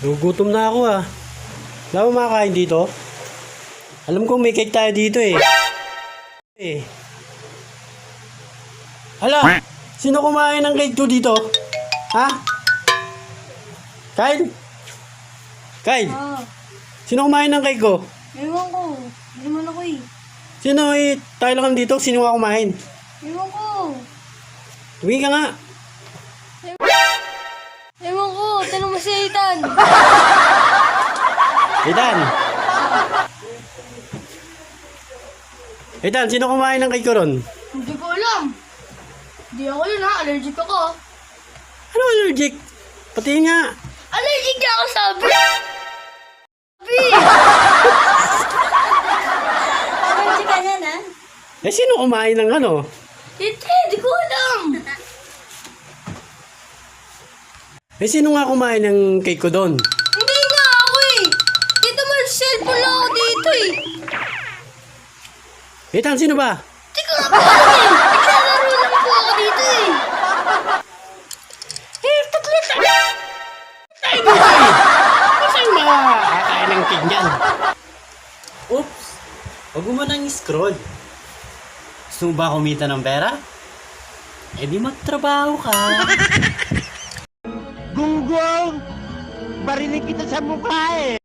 Gugutom na ako ah. Wala mo makakain dito? Alam ko may cake tayo dito eh. Hala! Sino kumain ng cake ko dito? Ha? Kyle? Kyle? Ah, Sino kumain ng cake ko? ewan ko. Hindi naman ako eh. Sino eh? Tayo lang dito. Sino nga kumain? Ewan ko. Uwi ka nga. Ewan ko. Tanong mo si Ethan. Ethan! Ethan, sino kumain ng cake ko ron? Hindi ko alam. Hindi ako yun ha. Allergic ako. Ano allergic? Pati nga. Allergic na ako sabi. Allergic ka na na? Eh, sino kumain ng ano? Hindi ko alam. Eh, sino nga kumain ng cake ko doon? Hindi nga ako eh. Dito mo cellphone lang ako dito eh. Ethan, sino ba? Hindi ko nga po alam eh. Naglalaro lang po ako dito eh. Eh, tatlo tayo dito eh. Saan makakain ng cake niyan? Oops! Huwag mo nang scroll. Gusto mo ba kumita ng pera? Eh di magtrabaho ka. Gunggong! Barinig kita sa mukha eh!